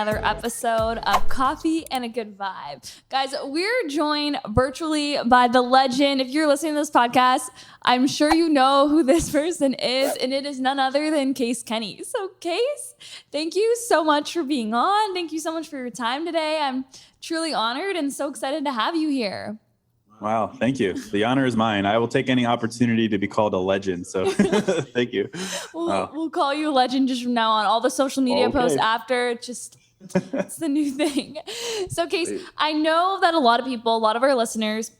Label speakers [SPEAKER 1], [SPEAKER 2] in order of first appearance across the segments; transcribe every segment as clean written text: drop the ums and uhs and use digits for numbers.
[SPEAKER 1] another episode of Coffee and a Good Vibe. Guys, we're joined virtually by the legend. If you're listening to this podcast, I'm sure you know who this person is, and it is none other than Case Kenny. So Case, thank you so much for being on. Thank you so much for your time today. I'm truly honored and so excited to have you here.
[SPEAKER 2] Wow, thank you. The honor is mine. I will take any opportunity to be called a legend. So thank you.
[SPEAKER 1] We'll call you a legend just from now on. All the social media posts after, it's the new thing. So Case, I know that a lot of our listeners,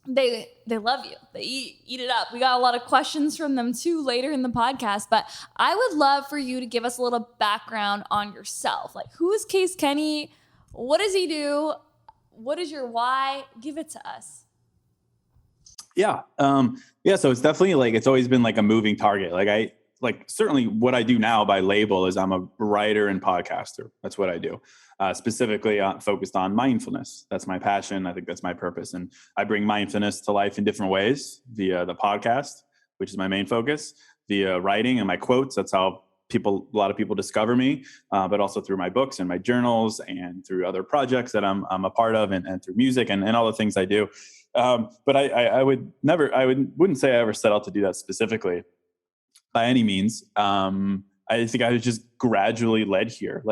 [SPEAKER 1] they love you. They eat it up. We got a lot of questions from them too later in the podcast, but I would love for you to give us a little background on yourself. Like, who is Case Kenny? What does he do? What is your why? Give it to us.
[SPEAKER 2] Yeah. So it's definitely it's always been a moving target. Certainly what I do now by label is I'm a writer and podcaster. That's what I do. Specifically focused on mindfulness. That's my passion. I think that's my purpose. And I bring mindfulness to life in different ways via the podcast, which is my main focus, via writing and my quotes. That's how a lot of people discover me, but also through my books and my journals and through other projects that I'm a part of and through music and all the things I do. But I wouldn't say I ever set out to do that specifically by any means. I think I was just gradually led here.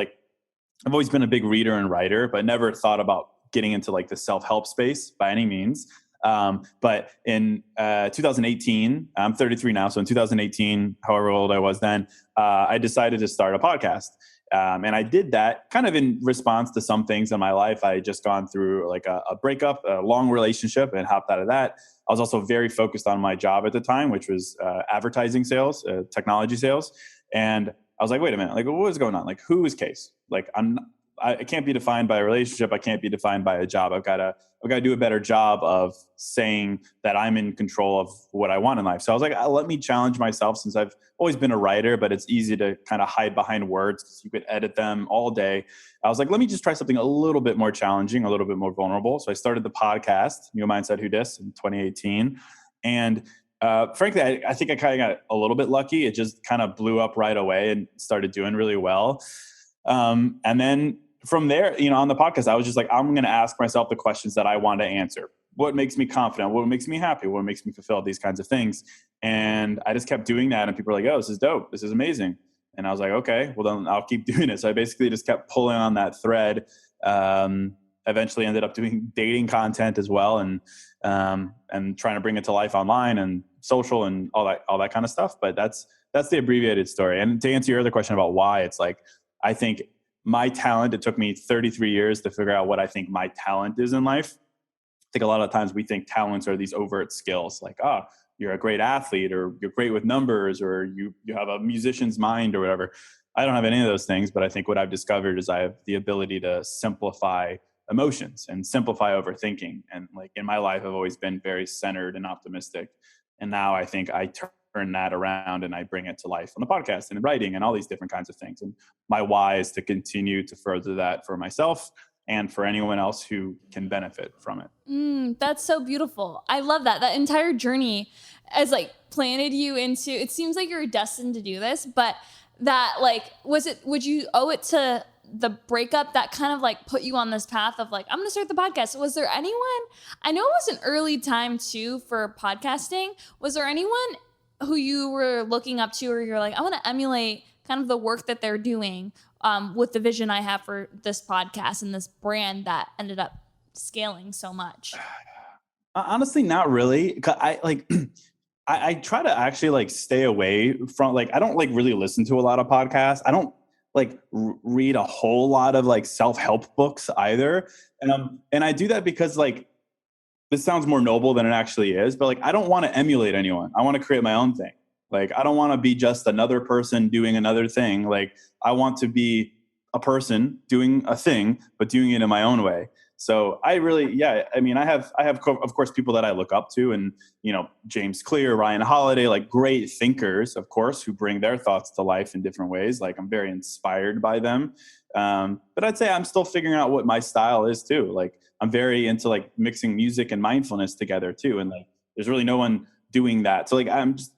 [SPEAKER 2] I've always been a big reader and writer, but never thought about getting into the self-help space by any means. But in 2018, I'm 33 now. So in 2018, however old I was then, I decided to start a podcast. And I did that kind of in response to some things in my life. I had just gone through a breakup, a long relationship, and hopped out of that. I was also very focused on my job at the time, which was advertising sales, technology sales. And I was like, wait a minute, what is going on? Who is Case? I can't be defined by a relationship. I can't be defined by a job. I've got to do a better job of saying that I'm in control of what I want in life. So I was like, let me challenge myself, since I've always been a writer, but it's easy to kind of hide behind words because you could edit them all day. I was like, let me just try something a little bit more challenging, a little bit more vulnerable. So I started the podcast, New Mindset Who Dis, in 2018. And frankly, I think I kind of got a little bit lucky. It just kind of blew up right away and started doing really well. And then from there, on the podcast, I was just like, I'm going to ask myself the questions that I want to answer. What makes me confident? What makes me happy? What makes me fulfilled? These kinds of things. And I just kept doing that. And people were like, oh, this is dope. This is amazing. And I was like, okay, well then I'll keep doing it. So I basically just kept pulling on that thread. Eventually ended up doing dating content as well. And trying to bring it to life online and social and all that kind of stuff. But that's the abbreviated story. And to answer your other question about why, it's I think my talent, it took me 33 years to figure out what I think my talent is in life. I think a lot of times we think talents are these overt skills, you're a great athlete, or you're great with numbers, or you have a musician's mind or whatever. I don't have any of those things, but I think what I've discovered is I have the ability to simplify emotions and simplify overthinking. And in my life, I've always been very centered and optimistic. And now I think I turn that around and I bring it to life on the podcast and in writing and all these different kinds of things. And my why is to continue to further that for myself and for anyone else who can benefit from it.
[SPEAKER 1] That's so beautiful. I love that. That entire journey has planted you into, it seems like you're destined to do this, but that would you owe it to the breakup that kind of put you on this path of I'm going to start the podcast? Was there anyone, I know it was an early time too for podcasting. Was there anyone who you were looking up to, or you're I want to emulate kind of the work that they're doing with the vision I have for this podcast and this brand that ended up scaling so much?
[SPEAKER 2] Honestly, not really. I try to actually stay away from I don't really listen to a lot of podcasts. I don't read a whole lot of self-help books either. And I do that because this sounds more noble than it actually is, but I don't want to emulate anyone. I want to create my own thing. I don't want to be just another person doing another thing. I want to be a person doing a thing, but doing it in my own way. So I really, I have of course people that I look up to, and James Clear, Ryan Holiday, great thinkers, of course, who bring their thoughts to life in different ways. I'm very inspired by them. But I'd say I'm still figuring out what my style is too. I'm very into mixing music and mindfulness together too. And there's really no one doing that. So I'm just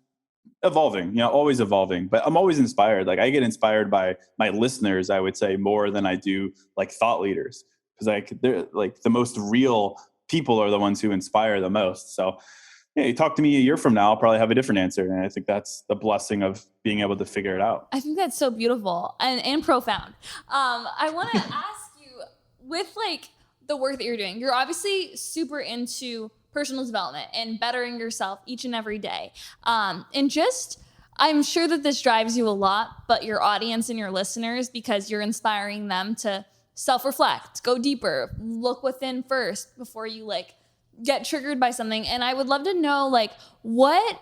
[SPEAKER 2] evolving, always evolving, but I'm always inspired. Like I get inspired by my listeners, I would say, more than I do like thought leaders, because they're like the most real people are the ones who inspire the most. So yeah, you talk to me a year from now, I'll probably have a different answer. And I think that's the blessing of being able to figure it out.
[SPEAKER 1] I think that's so beautiful and profound. I want to ask you, with like the work that you're doing, you're obviously super into personal development and bettering yourself each and every day. And just, I'm sure that this drives you a lot, but your audience and your listeners, because you're inspiring them to self-reflect, go deeper, look within first before you like get triggered by something. And I would love to know, like, what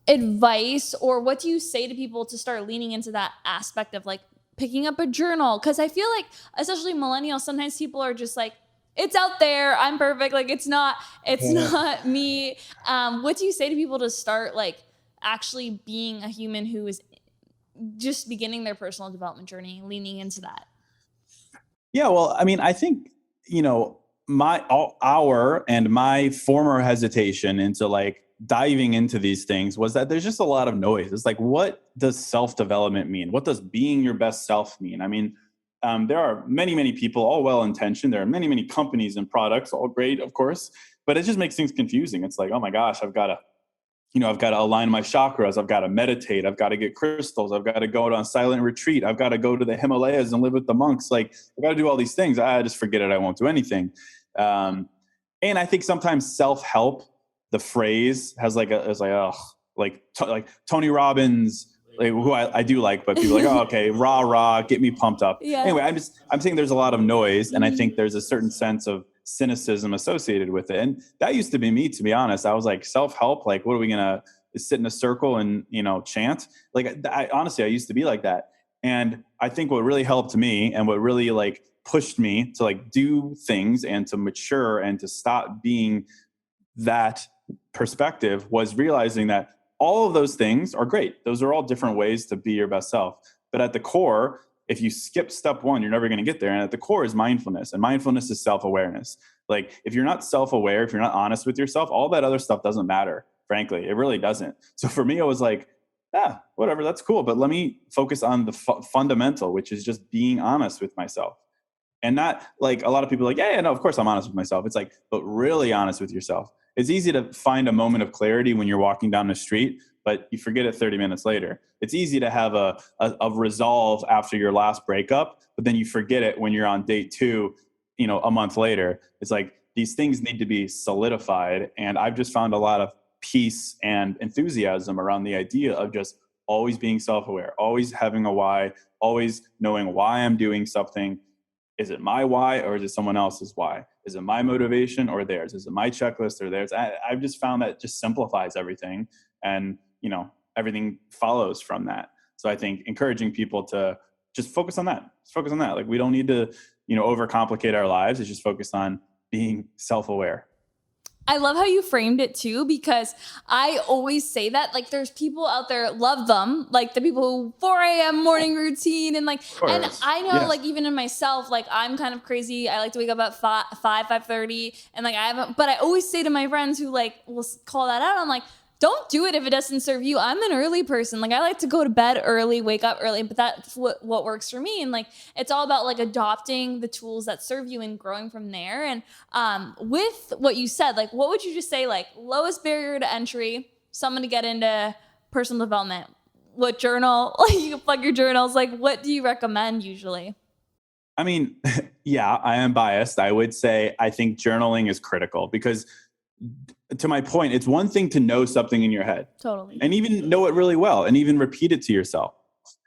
[SPEAKER 1] advice or what do you say to people to start leaning into that aspect of like picking up a journal? Because I feel like, especially millennials, sometimes people are just like, it's out there, I'm perfect, like it's not me. What do you say to people to start like actually being a human who is just beginning their personal development journey, leaning into that?
[SPEAKER 2] Yeah, well, I mean, I think, my former hesitation into like diving into these things was that there's just a lot of noise. It's like, what does self-development mean? What does being your best self mean? I mean, there are many, many people, all well-intentioned. There are many, many companies and products, all great, of course, but it just makes things confusing. It's like, oh my gosh, I've got to align my chakras. I've got to meditate. I've got to get crystals. I've got to go on silent retreat. I've got to go to the Himalayas and live with the monks. Like, I've got to do all these things. I just forget it. I won't do anything. And I think sometimes self-help, the phrase has like Tony Robbins, like, who I do like, but people are like, oh, okay, rah, rah, get me pumped up.
[SPEAKER 1] Yeah.
[SPEAKER 2] Anyway, I'm saying there's a lot of noise, and I think there's a certain sense of cynicism associated with it. And that used to be me, to be honest. I was like, self-help, like, what are we going to sit in a circle and, chant? Like, honestly, I used to be like that. And I think what really helped me and what really like pushed me to like do things and to mature and to stop being that perspective was realizing that all of those things are great. Those are all different ways to be your best self. But at the core, if you skip step one, you're never going to get there. And at the core is mindfulness. And mindfulness is self-awareness. Like, if you're not self-aware, if you're not honest with yourself, all that other stuff doesn't matter. Frankly, it really doesn't. So for me, it was like, whatever, that's cool. But let me focus on the fundamental, which is just being honest with myself. And not like a lot of people are like, yeah, no, of course I'm honest with myself. It's like, but really honest with yourself. It's easy to find a moment of clarity when you're walking down the street, but you forget it 30 minutes later. It's easy to have a resolve after your last breakup, but then you forget it when you're on date 2, a month later. It's like, these things need to be solidified. And I've just found a lot of peace and enthusiasm around the idea of just always being self-aware, always having a why, always knowing why I'm doing something. Is it my why or is it someone else's why? Is it my motivation or theirs? Is it my checklist or theirs? I've just found that just simplifies everything, and everything follows from that. So I think encouraging people to just focus on that. Just focus on that. Like, we don't need to, overcomplicate our lives. It's just focused on being self-aware.
[SPEAKER 1] I love how you framed it too, because I always say that, like, there's people out there, love them, like the people who 4 a.m. morning routine and like, and I know, yes, like even in myself, like I'm kind of crazy. I like to wake up at 5:30 and like but I always say to my friends who like will call that out, I'm like, don't do it if it doesn't serve you. I'm an early person. Like, I like to go to bed early, wake up early, but that's what works for me. And like, it's all about like adopting the tools that serve you and growing from there. And with what you said, like, what would you just say, like, lowest barrier to entry, someone to get into personal development? What journal? Like, you can plug your journals. Like, what do you recommend usually?
[SPEAKER 2] I mean, yeah, I am biased. I would say I think journaling is critical, because to my point, it's one thing to know something in your head.
[SPEAKER 1] Totally.
[SPEAKER 2] And even know it really well and even repeat it to yourself.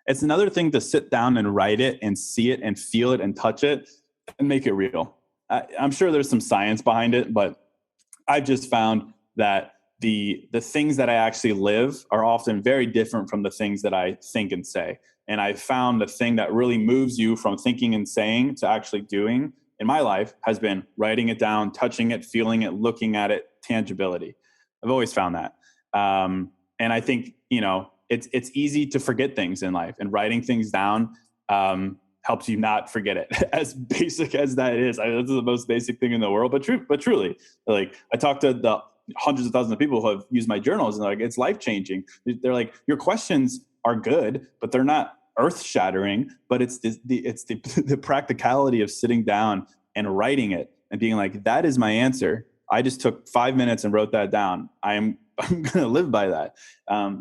[SPEAKER 2] It's another thing to sit down and write it and see it and feel it and touch it and make it real. I'm sure there's some science behind it, but I've just found that the things that I actually live are often very different from the things that I think and say. And I found the thing that really moves you from thinking and saying to actually doing in my life has been writing it down, touching it, feeling it, looking at it, tangibility. I've always found that. And I think, it's easy to forget things in life, and writing things down helps you not forget it. As basic as that is, that's the most basic thing in the world, but truly, like, I talk to hundreds of thousands of people who have used my journals, and they're like, it's life changing. They're like, your questions are good, but they're not earth shattering. But it's the practicality of sitting down and writing it and being like, that is my answer. I just took 5 minutes and wrote that down. I'm going to live by that.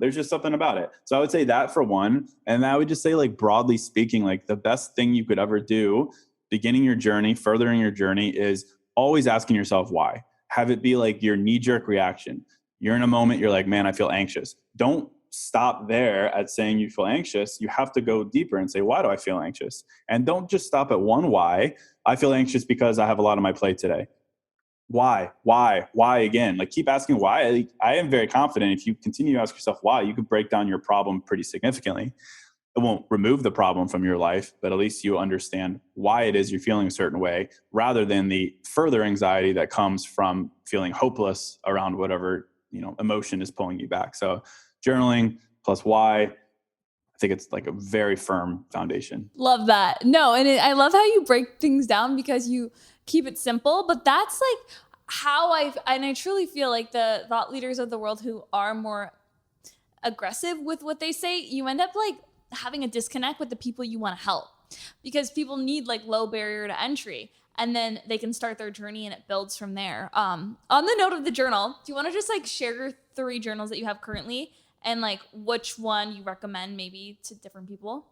[SPEAKER 2] There's just something about it. So I would say that for one. And I would just say, like, broadly speaking, like, the best thing you could ever do beginning your journey, furthering your journey, is always asking yourself why. Have it be like your knee-jerk reaction. You're in a moment, you're like, man, I feel anxious. Don't stop there at saying you feel anxious. You have to go deeper and say, why do I feel anxious? And don't just stop at one why. I feel anxious because I have a lot on my plate today. Why again? Like, keep asking why. I am very confident if you continue to ask yourself why, you could break down your problem pretty significantly. It won't remove the problem from your life, but at least you understand why it is you're feeling a certain way, rather than the further anxiety that comes from feeling hopeless around whatever, emotion is pulling you back. So journaling plus why, I think it's like a very firm foundation.
[SPEAKER 1] Love that. No, and I love how you break things down because you keep it simple, but that's like how I truly feel like the thought leaders of the world who are more aggressive with what they say, you end up like having a disconnect with the people you want to help, because people need like low barrier to entry, and then they can start their journey and it builds from there. On the note of the journal, do you want to just like share your 3 journals that you have currently and like which one you recommend maybe to different people?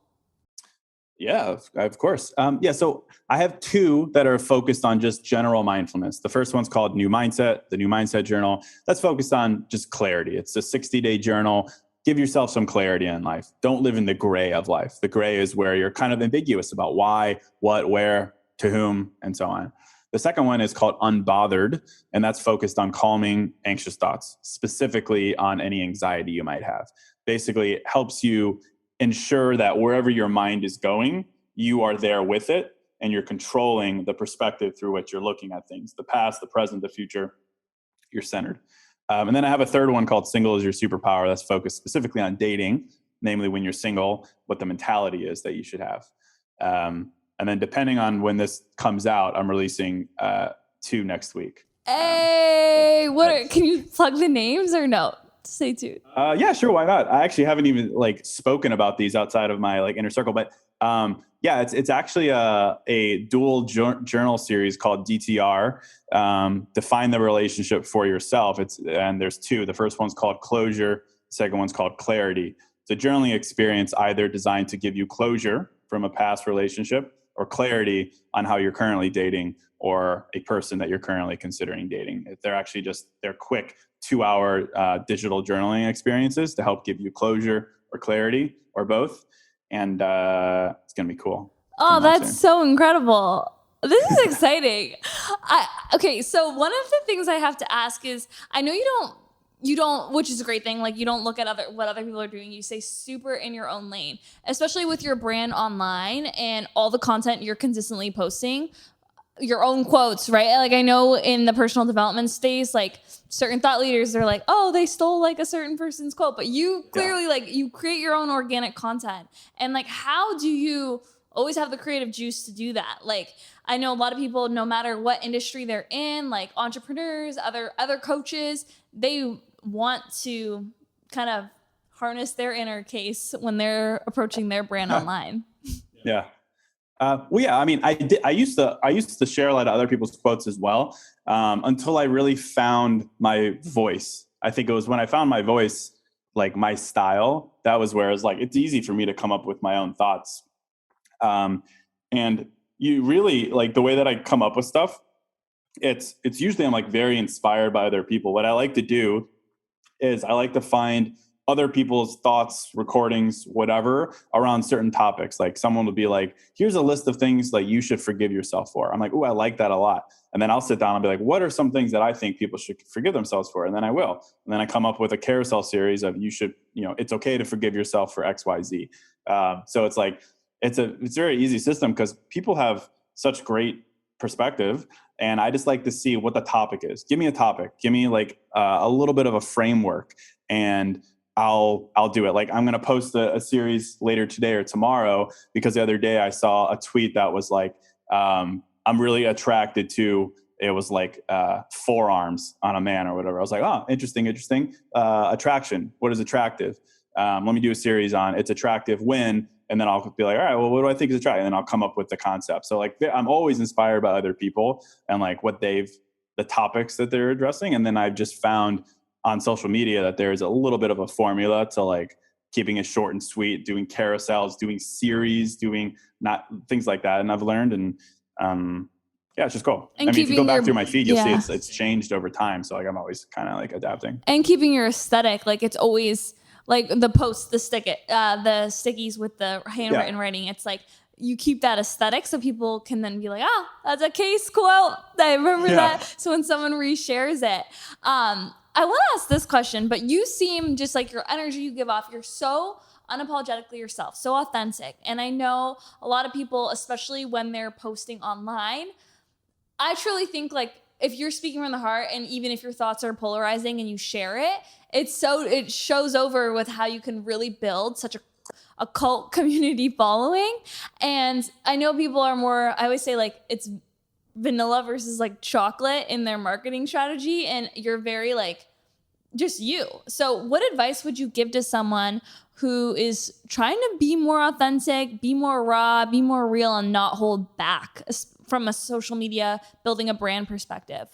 [SPEAKER 2] Yeah, of course. So I have 2 that are focused on just general mindfulness. The first one's called New Mindset, the New Mindset Journal. That's focused on just clarity. It's a 60-day journal. Give yourself some clarity in life. Don't live in the gray of life. The gray is where you're kind of ambiguous about why, what, where, to whom, and so on. The second one is called Unbothered, and that's focused on calming anxious thoughts, specifically on any anxiety you might have. Basically, it helps you ensure that wherever your mind is going, you are there with it, and you're controlling the perspective through which you're looking at things. The past, the present, the future, you're centered. And then I have a third one called Single is Your Superpower. That's focused specifically on dating, namely when you're single, what the mentality is that you should have. And then depending on when this comes out, I'm releasing 2 next week.
[SPEAKER 1] Hey, can you plug the names or no? Stay tuned.
[SPEAKER 2] Yeah, sure. Why not? I actually haven't even like spoken about these outside of my like inner circle, but it's actually a dual journal series called DTR. Define the relationship for yourself. And there's 2. The first one's called Closure. The second one's called Clarity. It's a journaling experience either designed to give you closure from a past relationship or clarity on how you're currently dating or a person that you're currently considering dating. They're quick 2-hour digital journaling experiences to help give you closure or clarity or both. And it's going to be cool.
[SPEAKER 1] Oh, that's so incredible. This is exciting. Okay, so one of the things I have to ask is, I know you don't, which is a great thing. Like, you don't look at what other people are doing. You stay super in your own lane, especially with your brand online and all the content you're consistently posting, your own quotes, right? Like, I know in the personal development space, like certain thought leaders, they're like, oh, they stole like a certain person's quote, but you clearly like you create your own organic content. And like, how do you always have the creative juice to do that? Like, I know a lot of people, no matter what industry they're in, like entrepreneurs, other coaches, they want to kind of harness their inner case when they're approaching their brand online.
[SPEAKER 2] Yeah. I mean, I used to share a lot of other people's quotes as well, until I really found my voice. I think it was when I found my voice, like my style, that was where it's like, it's easy for me to come up with my own thoughts. And you really like the way that I come up with stuff. It's usually I'm like very inspired by other people. What I like to do is I like to find other people's thoughts, recordings, whatever, around certain topics. Like someone will be like, here's a list of things like you should forgive yourself for. I'm like, oh, I like that a lot. And then I'll sit down and be like, what are some things that I think people should forgive themselves for? And then I will. And then I come up with a carousel series of it's okay to forgive yourself for X, Y, Z. So it's like, it's a very easy system because people have such great perspective. And I just like to see what the topic is. Give me a topic. Give me like a little bit of a framework, and I'll do it. Like I'm going to post a series later today or tomorrow because the other day I saw a tweet that was like, I'm really attracted to it was like forearms on a man or whatever. I was like, oh, interesting. Attraction. What is attractive? Let me do a series on it's attractive when, and then I'll be like, all right, well, what do I think is attractive? And then I'll come up with the concept. So like, I'm always inspired by other people and like the topics that they're addressing. And then I've just found on social media that there's a little bit of a formula to like keeping it short and sweet, doing carousels, doing series, doing not things like that. And I've learned, and yeah, it's just cool.
[SPEAKER 1] And
[SPEAKER 2] I mean, if you go back through my feed, you'll
[SPEAKER 1] yeah.
[SPEAKER 2] see it's changed over time. So like, I'm always kind of like adapting.
[SPEAKER 1] And keeping your aesthetic, like it's always like the posts, the stickies with the handwritten writing. It's like you keep that aesthetic so people can then be like, oh, that's a case quote. I remember that. So when someone reshares it, I want to ask this question, but you seem just like your energy you give off, you're so unapologetically yourself, so authentic. And I know a lot of people, especially when they're posting online, I truly think like if you're speaking from the heart, and even if your thoughts are polarizing and you share it, it shows over with how you can really build such a cult community following. And I know people are more, I always say like it's vanilla versus like chocolate in their marketing strategy, and you're very like just you. So what advice would you give to someone who is trying to be more authentic, be more raw, be more real, and not hold back from a social media building a brand perspective?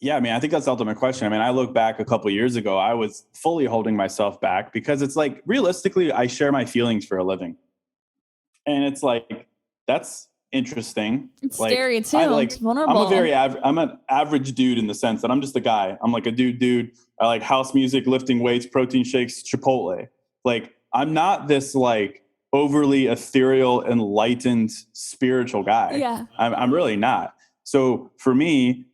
[SPEAKER 2] Yeah, I mean, I think that's the ultimate question. I mean, I look back a couple of years ago, I was fully holding myself back because it's like, realistically, I share my feelings for a living. And it's like, that's interesting.
[SPEAKER 1] It's
[SPEAKER 2] like,
[SPEAKER 1] scary too. It's vulnerable.
[SPEAKER 2] I'm an average dude in the sense that I'm just a guy. I'm like a dude. I like house music, lifting weights, protein shakes, Chipotle. Like, I'm not this like overly ethereal, enlightened, spiritual guy.
[SPEAKER 1] Yeah.
[SPEAKER 2] I'm really not. So for me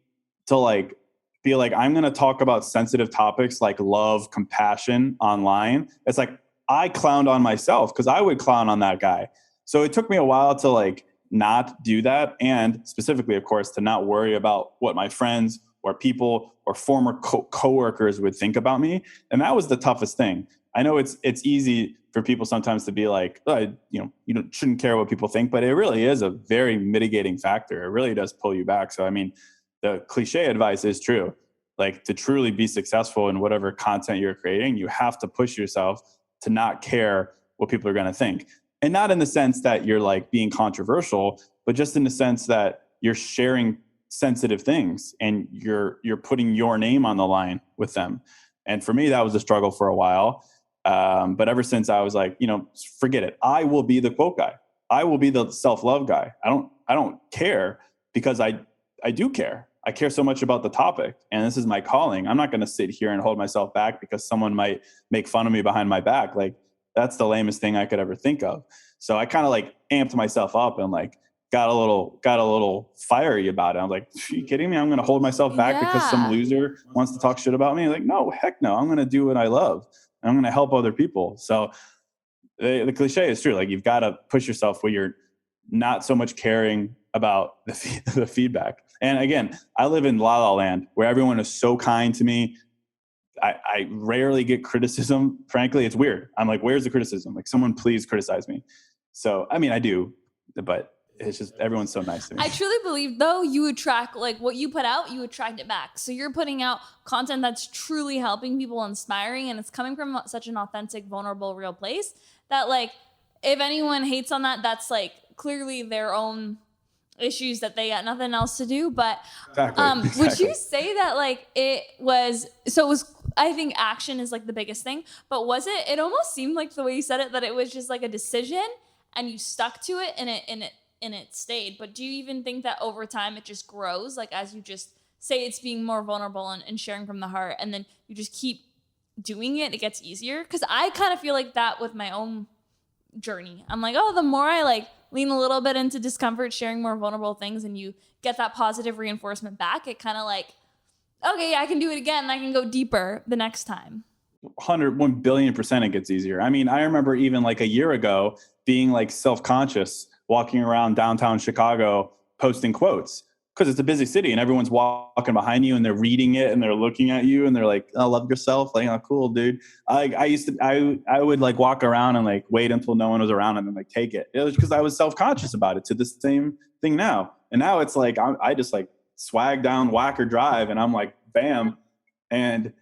[SPEAKER 2] to like be like, I'm going to talk about sensitive topics like love, compassion online, it's like I clowned on myself because I would clown on that guy. So it took me a while to like not do that. And specifically, of course, to not worry about what my friends or people or former coworkers would think about me. And that was the toughest thing. I know it's easy for people sometimes to be like, oh, you shouldn't care what people think, but it really is a very mitigating factor. It really does pull you back. So, I mean, the cliche advice is true. Like, to truly be successful in whatever content you're creating, you have to push yourself to not care what people are going to think. And not in the sense that you're like being controversial, but just in the sense that you're sharing sensitive things and you're putting your name on the line with them. And for me, that was a struggle for a while. But ever since I was like, forget it. I will be the quote guy. I will be the self-love guy. I don't care because I do care. I care so much about the topic, and this is my calling. I'm not going to sit here and hold myself back because someone might make fun of me behind my back. Like, that's the lamest thing I could ever think of. So I kind of like amped myself up and like got a little fiery about it. I'm like, are you kidding me? I'm going to hold myself back because some loser wants to talk shit about me. Like, no, heck no. I'm going to do what I love. I'm going to help other people. So the cliche is true. Like, you've got to push yourself where you're not so much caring about the feedback. And again, I live in La La Land where everyone is so kind to me. I rarely get criticism. Frankly, it's weird. I'm like, where's the criticism? Like, someone please criticize me. So, I mean, I do, but it's just everyone's so nice to me.
[SPEAKER 1] I truly believe, though, you attract, like, what you put out, you attract it back. So you're putting out content that's truly helping people, inspiring, and it's coming from such an authentic, vulnerable, real place that, like, if anyone hates on that, that's, like, clearly their own issues that they got nothing else to do. But
[SPEAKER 2] Exactly.
[SPEAKER 1] Would you say that, like, it was, I think action is, like, the biggest thing, but it almost seemed like the way you said it, that it was just, like, a decision and you stuck to it and it stayed. But do you even think that over time it just grows? Like, as you just say it's being more vulnerable and sharing from the heart, and then you just keep doing it, it gets easier? Because I kind of feel like that with my own journey. I'm like, the more I like lean a little bit into discomfort, sharing more vulnerable things, and you get that positive reinforcement back, it kind of like, okay, I can do it again. I can go deeper the next time.
[SPEAKER 2] 1 billion% it gets easier. I mean, I remember even like a year ago being like self-conscious, walking around downtown Chicago, posting quotes because it's a busy city and everyone's walking behind you and they're reading it and they're looking at you and they're like, "Oh, love yourself." Like, "Oh, cool, dude." I would like walk around and like wait until no one was around and then like take it. It was because I was self-conscious about it, to the same thing now. And now it's like, I just like swag down Whacker Drive and I'm like, bam. And,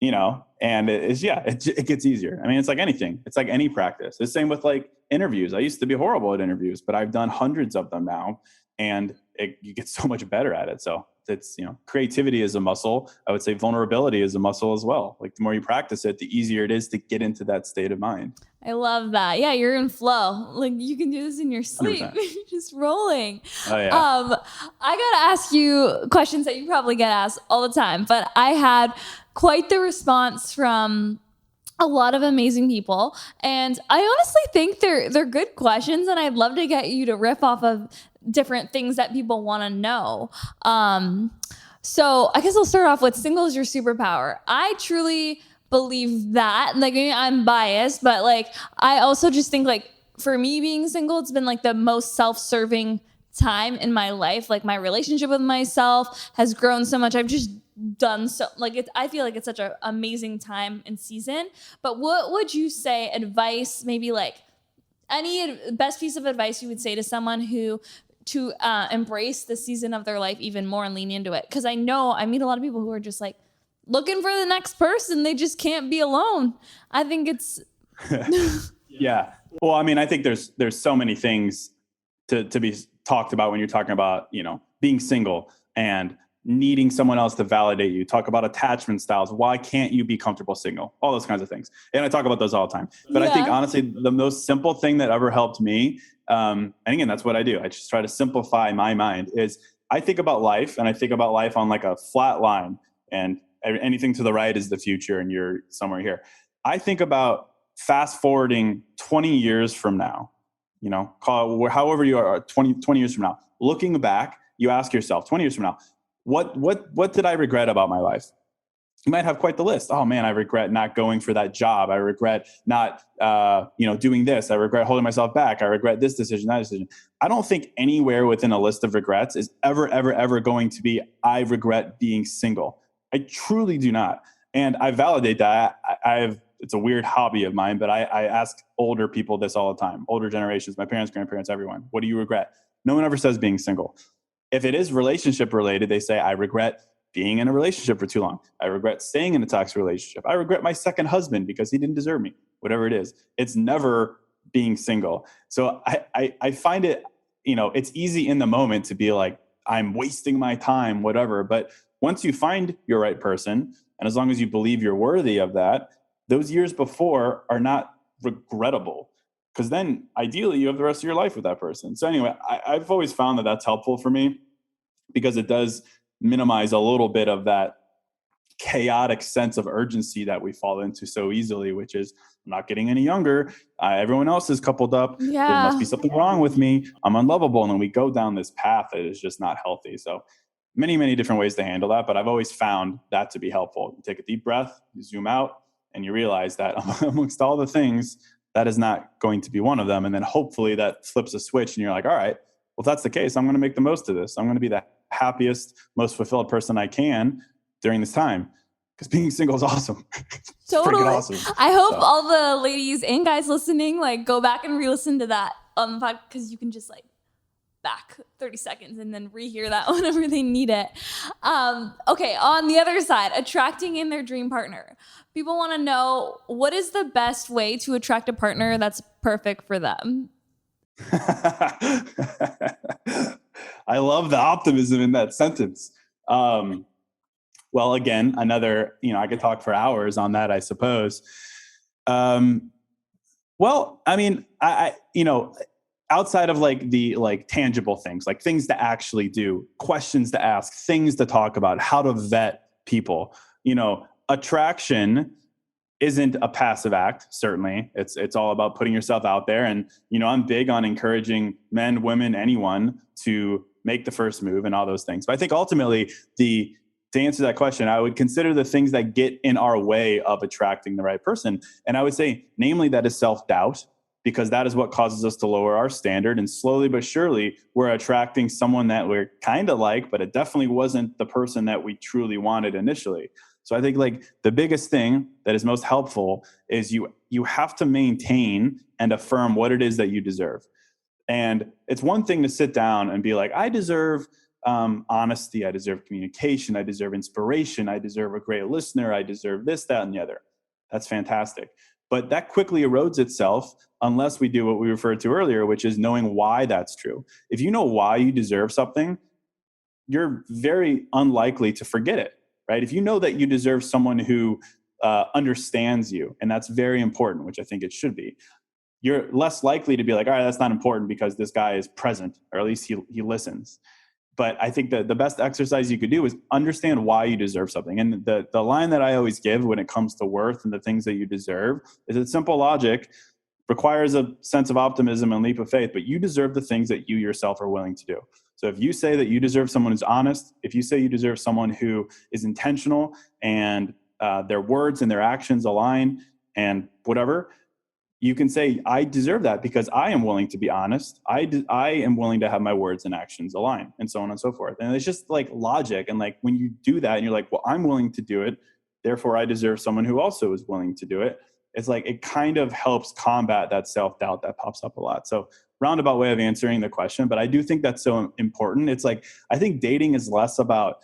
[SPEAKER 2] and it gets easier. I mean, it's like anything. It's like any practice. The same with like interviews. I used to be horrible at interviews, but I've done hundreds of them now, and you get so much better at it. So it's, creativity is a muscle. I would say vulnerability is a muscle as well. Like the more you practice it, the easier it is to get into that state of mind.
[SPEAKER 1] I love that. Yeah, you're in flow. Like you can do this in your sleep.
[SPEAKER 2] 100%.
[SPEAKER 1] Just rolling.
[SPEAKER 2] Oh yeah.
[SPEAKER 1] I gotta ask you questions that you probably get asked all the time, but I had quite the response from a lot of amazing people, and I honestly think they're good questions, and I'd love to get you to riff off of different things that people want to know. So I guess I'll start off with single is your superpower. I truly believe that. Like, I'm biased, but like I also just think like for me being single, it's been like the most self-serving time in my life. Like my relationship with myself has grown so much. I've just done so like I feel like it's such an amazing time and season. But what would you say advice, maybe like any best piece of advice you would say to someone who to embrace the season of their life even more and lean into it? Because I meet a lot of people who are just like looking for the next person. They just can't be alone. I think it's
[SPEAKER 2] yeah. Well, I mean, I think there's so many things to be talked about when you're talking about, being single and needing someone else to validate you. Talk about attachment styles. Why can't you be comfortable single? All those kinds of things. And I talk about those all the time. But I think honestly, the most simple thing that ever helped me, and again, that's what I do. I just try to simplify my mind, is I think about life, and I think about life on like a flat line, and anything to the right is the future and you're somewhere here. I think about fast forwarding 20 years from now, call it however you are, 20 years from now, looking back, you ask yourself 20 years from now, what did I regret about my life? You might have quite the list. Oh man, I regret not going for that job. I regret not, doing this. I regret holding myself back. I regret this decision, that decision. I don't think anywhere within a list of regrets is ever going to be, I regret being single. I truly do not. And I validate that. It's a weird hobby of mine, but I ask older people this all the time, older generations, my parents, grandparents, everyone. What do you regret? No one ever says being single. If it is relationship related, they say, I regret being in a relationship for too long. I regret staying in a toxic relationship. I regret my second husband because he didn't deserve me, whatever it is. It's never being single. So I find it, it's easy in the moment to be like, I'm wasting my time, whatever. But once you find your right person, and as long as you believe you're worthy of that, those years before are not regrettable, because then ideally you have the rest of your life with that person. So anyway, I've always found that that's helpful for me, because it does minimize a little bit of that chaotic sense of urgency that we fall into so easily, which is, I'm not getting any younger. Everyone else is coupled up.
[SPEAKER 1] Yeah.
[SPEAKER 2] There must be something wrong with me. I'm unlovable. And then we go down this path that is just not healthy. So many, many different ways to handle that. But I've always found that to be helpful. You take a deep breath, you zoom out, and you realize that amongst all the things, that is not going to be one of them. And then hopefully that flips a switch and you're like, all right, well, if that's the case, I'm going to make the most of this. I'm going to be the happiest, most fulfilled person I can during this time, because being single is awesome.
[SPEAKER 1] Totally.
[SPEAKER 2] Freaking awesome.
[SPEAKER 1] I hope all the ladies and guys listening, like, go back and re-listen to that on the podcast, because you can just like back 30 seconds and then rehear that whenever they need it. Okay, on the other side, attracting in their dream partner. People want to know, what is the best way to attract a partner that's perfect for them?
[SPEAKER 2] I love the optimism in that sentence. Well, again, another, I could talk for hours on that, I suppose. Well, I mean, I outside of like the tangible things, like things to actually do, questions to ask, things to talk about, how to vet people, attraction isn't a passive act. Certainly it's all about putting yourself out there. And, I'm big on encouraging men, women, anyone to make the first move and all those things. But I think ultimately to answer that question, I would consider the things that get in our way of attracting the right person. And I would say, namely, that is self-doubt because that is what causes us to lower our standard. And slowly but surely, we're attracting someone that we're kind of like, but it definitely wasn't the person that we truly wanted initially. So I think like the biggest thing that is most helpful is you have to maintain and affirm what it is that you deserve. And it's one thing to sit down and be like, I deserve honesty, I deserve communication, I deserve inspiration, I deserve a great listener, I deserve this, that, and the other. That's fantastic. But that quickly erodes itself unless we do what we referred to earlier, which is knowing why that's true. If you know why you deserve something, you're very unlikely to forget it, right? If you know that you deserve someone who understands you, and that's very important, which I think it should be, you're less likely to be like, all right, that's not important because this guy is present, or at least he listens. But I think that the best exercise you could do is understand why you deserve something. And the line that I always give when it comes to worth and the things that you deserve is that simple logic requires a sense of optimism and leap of faith, but you deserve the things that you yourself are willing to do. So if you say that you deserve someone who's honest, if you say you deserve someone who is intentional and their words and their actions align and whatever, you can say, I deserve that because I am willing to be honest. I am willing to have my words and actions align, and so on and so forth. And it's just like logic. And like when you do that and you're like, well, I'm willing to do it, therefore I deserve someone who also is willing to do it. It's like it kind of helps combat that self-doubt that pops up a lot. So roundabout way of answering the question, but I do think that's so important. It's like, I think dating is less about,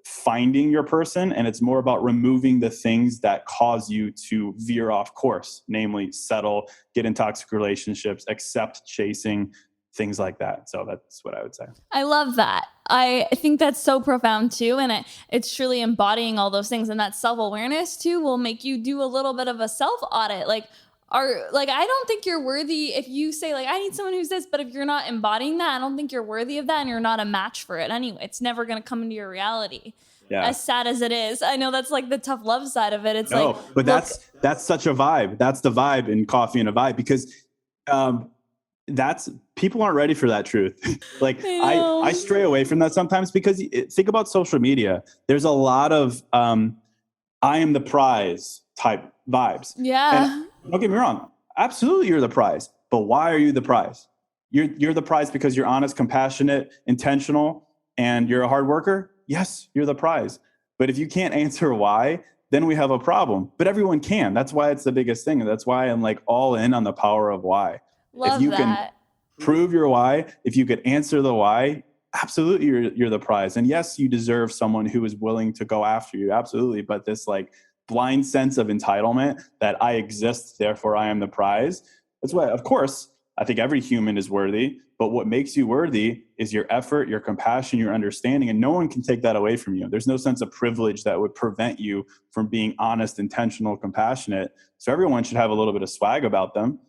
[SPEAKER 2] finding your person, and it's more about removing the things that cause you to veer off course, namely settle, get in toxic relationships, accept chasing, things like that. So that's what I would say.
[SPEAKER 1] I love that. I think that's so profound too. And it's truly embodying all those things. And that self-awareness too will make you do a little bit of a self-audit. I don't think you're worthy if you say like, I need someone who's this, but if you're not embodying that, I don't think you're worthy of that, and you're not a match for it anyway. It's never going to come into your reality. Yeah. As sad as it is. I know that's like the tough love side of it. It's
[SPEAKER 2] but that's such a vibe. That's the vibe in Coffee and a Vibe, because that's people aren't ready for that truth. Like I stray away from that sometimes because think about social media. There's a lot of I am the prize type vibes.
[SPEAKER 1] Yeah.
[SPEAKER 2] And don't get me wrong. Absolutely, you're the prize. But why are you the prize? You're the prize because you're honest, compassionate, intentional, and you're a hard worker. Yes, you're the prize. But if you can't answer why, then we have a problem. But everyone can. That's why it's the biggest thing. And that's why I'm like all in on the power of why.
[SPEAKER 1] Love
[SPEAKER 2] if you
[SPEAKER 1] that.
[SPEAKER 2] Can prove your why, if you could answer the why, absolutely you're the prize. And yes, you deserve someone who is willing to go after you. Absolutely. But this like blind sense of entitlement that I exist, therefore I am the prize. That's why, of course, I think every human is worthy, but what makes you worthy is your effort, your compassion, your understanding, and no one can take that away from you. There's no sense of privilege that would prevent you from being honest, intentional, compassionate. So everyone should have a little bit of swag about them,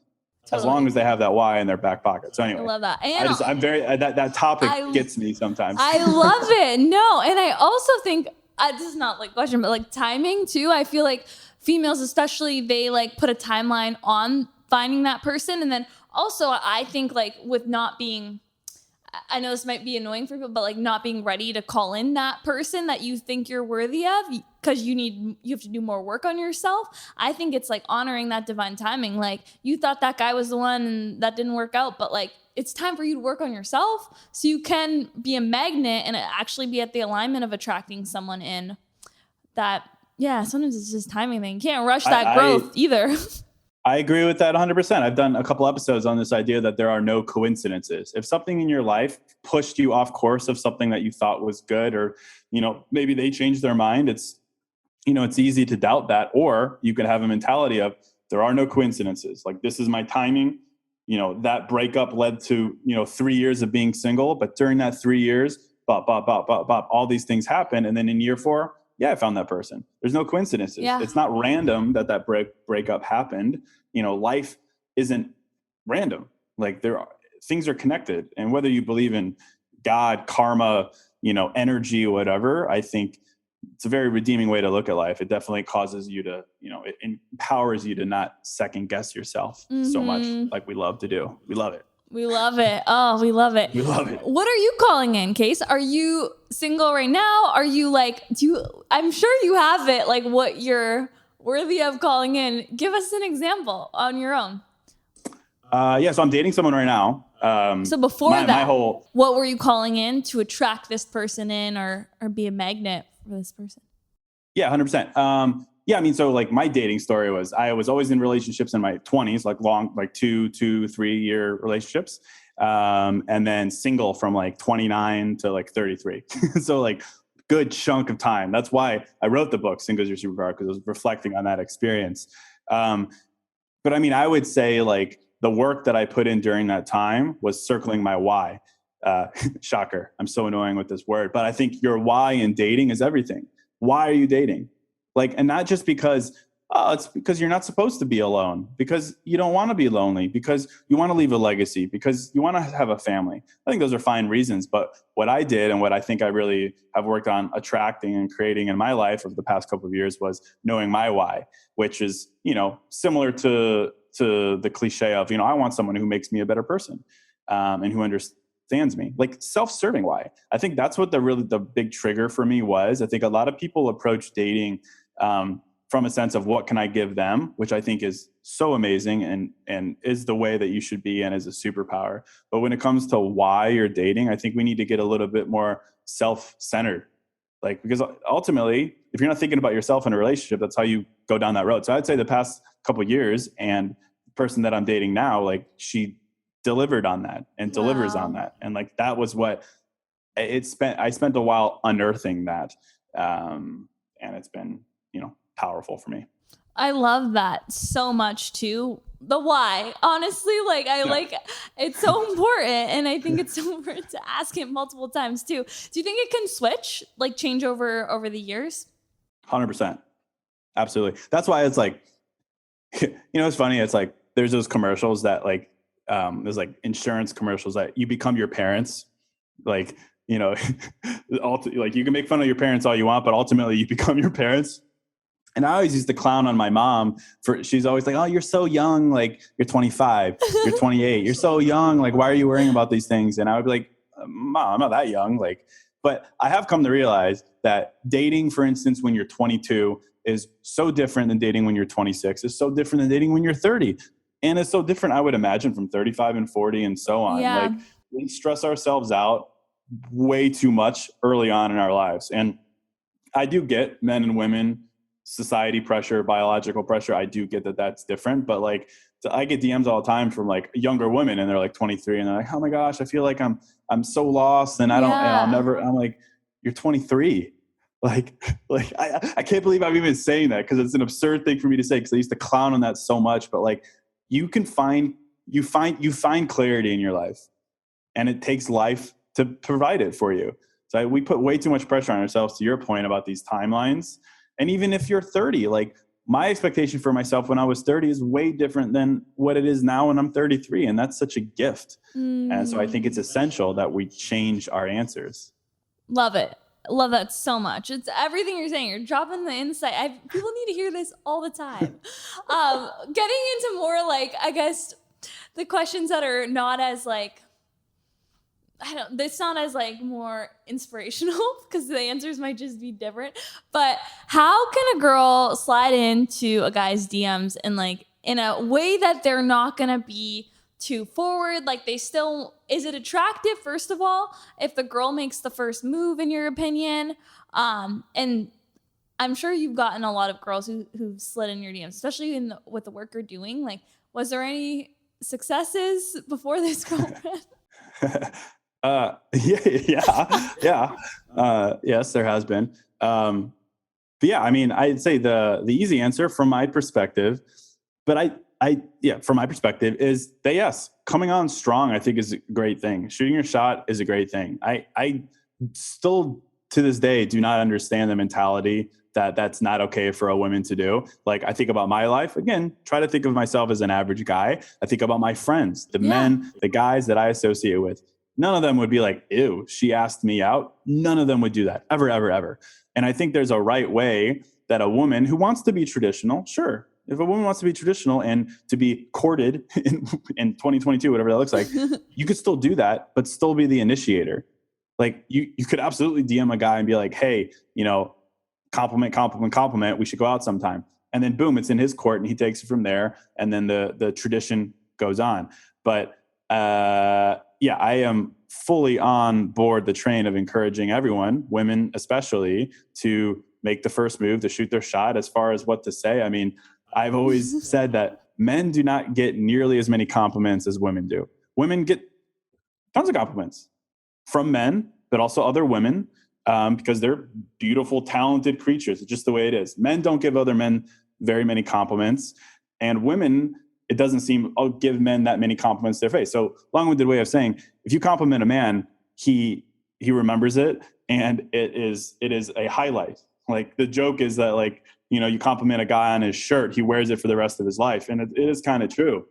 [SPEAKER 2] as long as they have that why in their back pocket. So anyway,
[SPEAKER 1] I love that. And
[SPEAKER 2] I'm very, that topic gets me sometimes.
[SPEAKER 1] I love it. No, and I also think, this is not like question, but like timing too. I feel like females especially, they like put a timeline on finding that person. And then also I think like with not being, I know this might be annoying for people, but like not being ready to call in that person that you think you're worthy of because you have to do more work on yourself. I think it's like honoring that divine timing. Like you thought that guy was the one and that didn't work out, but like it's time for you to work on yourself so you can be a magnet and actually be at the alignment of attracting someone in that. Yeah, sometimes it's just timing thing. You can't rush that growth either.
[SPEAKER 2] I agree with that 100%. I've done a couple episodes on this idea that there are no coincidences. If something in your life pushed you off course of something that you thought was good, or, maybe they changed their mind, it's easy to doubt that. Or you could have a mentality of there are no coincidences. Like this is my timing. That breakup led to, 3 years of being single, but during that 3 years, all these things happen. And then in year 4, I found that person. There's no coincidences. Yeah. It's not random that breakup happened. Life isn't random. Like things are connected. And whether you believe in God, karma, energy, whatever, I think it's a very redeeming way to look at life. It definitely causes you to, it empowers you to not second guess yourself so much like we love to do. We love it.
[SPEAKER 1] We love it. Oh, we love it.
[SPEAKER 2] We love it.
[SPEAKER 1] What are you calling in, Case? Are you single right now? Are you like, I'm sure you have it, like what you're worthy of calling in. Give us an example on your own.
[SPEAKER 2] Yeah, so I'm dating someone right now.
[SPEAKER 1] So before
[SPEAKER 2] my
[SPEAKER 1] that,
[SPEAKER 2] whole
[SPEAKER 1] what were you calling in to attract this person in, or be a magnet for this person?
[SPEAKER 2] Yeah, 100%. Yeah, I mean, so like my dating story was I was always in relationships in my 20s, like long, like 2, 3 year relationships. And then single from like 29 to like 33. So like good chunk of time. That's why I wrote the book, Single is Your Superpower, because I was reflecting on that experience. Um, but I mean, I would say like the work that I put in during that time was circling my why. Shocker. I'm so annoying with this word, but I think your why in dating is everything. Why are you dating? Like, and not just because, oh, it's because you're not supposed to be alone, because you don't want to be lonely, because you want to leave a legacy, because you want to have a family. I think those are fine reasons. But what I did and what I think I really have worked on attracting and creating in my life over the past couple of years was knowing my why, which is, similar to the cliche of, I want someone who makes me a better person, and who understands me, like self-serving why. I think that's what the big trigger for me was. I think a lot of people approach dating from a sense of what can I give them, which I think is so amazing and is the way that you should be and is a superpower. But when it comes to why you're dating, I think we need to get a little bit more self-centered. Like, because ultimately, if you're not thinking about yourself in a relationship, that's how you go down that road. So I'd say the past couple of years, and the person that I'm dating now, like she delivered on that and delivers on
[SPEAKER 1] Wow.
[SPEAKER 2] that. And like, that was what I spent a while unearthing that. And it's been, powerful for me.
[SPEAKER 1] I love that so much too. The why. Honestly, like I
[SPEAKER 2] Yeah.
[SPEAKER 1] like it's so important, and I think it's so important to ask it multiple times too. Do you think it can switch, like change over the years?
[SPEAKER 2] 100%. Absolutely. That's why it's like, it's funny. It's like, there's those commercials that like, there's like insurance commercials that you become your parents. Like, like you can make fun of your parents all you want, but ultimately you become your parents. And I always used to clown on my mom she's always like, oh, you're so young. Like you're 25, you're 28, you're so young. Like, why are you worrying about these things? And I would be like, Mom, I'm not that young. Like, but I have come to realize that dating, for instance, when you're 22 is so different than dating when you're 26. It's so different than dating when you're 30. And it's so different, I would imagine, from 35 and 40 and so on.
[SPEAKER 1] Yeah.
[SPEAKER 2] Like, we stress ourselves out way too much early on in our lives. And I do get men and women, society pressure, biological pressure. I do get that that's different, but like I get DMs all the time from like younger women, and they're like 23, and they're like, oh my gosh, I feel like I'm so lost, and I'll
[SPEAKER 1] Yeah.
[SPEAKER 2] never. I'm like, you're 23. Like I can't believe I'm even saying that, because it's an absurd thing for me to say, because I used to clown on that so much. But like, you find clarity in your life, and it takes life to provide it for you. So we put way too much pressure on ourselves, to your point about these timelines. And even if you're 30, like my expectation for myself when I was 30 is way different than what it is now when I'm 33. And that's such a gift. And so I think it's essential that we change our answers.
[SPEAKER 1] Love it. Love that so much. It's everything you're saying. You're dropping the insight. People need to hear this all the time. Getting into more like, I guess, the questions that are not as like, it's not as like more inspirational, because the answers might just be different. But how can a girl slide into a guy's DMs and like in a way that they're not gonna be too forward? Like is it attractive, first of all, if the girl makes the first move, in your opinion? And I'm sure you've gotten a lot of girls who've slid in your DMs, especially with the work you're doing. Like, was there any successes before this girlfriend?
[SPEAKER 2] Yes, there has been. But yeah, I mean, I'd say the easy answer from my perspective, but from my perspective, is that yes, coming on strong, I think, is a great thing. Shooting your shot is a great thing. I still to this day do not understand the mentality that that's not okay for a woman to do. Like, I think about my life, again, try to think of myself as an average guy. I think about my friends, the men, the guys that I associate with. None of them would be like, ew, she asked me out. None of them would do that ever, ever, ever. And I think there's a right way that a woman who wants to be traditional, sure, if a woman wants to be traditional and to be courted in 2022, whatever that looks like, you could still do that, but still be the initiator. Like you could absolutely DM a guy and be like, hey, compliment. We should go out sometime. And then boom, it's in his court and he takes it from there. And then the tradition goes on. But yeah, I am fully on board the train of encouraging everyone, women especially, to make the first move, to shoot their shot. As far as what to say, I mean, I've always said that men do not get nearly as many compliments as women do. Women get tons of compliments from men, but also other women, because they're beautiful, talented creatures. It's just the way it is. Men don't give other men very many compliments, and women, it doesn't seem, I'll give men that many compliments to their face. So long-winded way of saying, if you compliment a man, he remembers it, and it is a highlight. Like, the joke is that, like, you know, you compliment a guy on his shirt, he wears it for the rest of his life, and it is kind of true.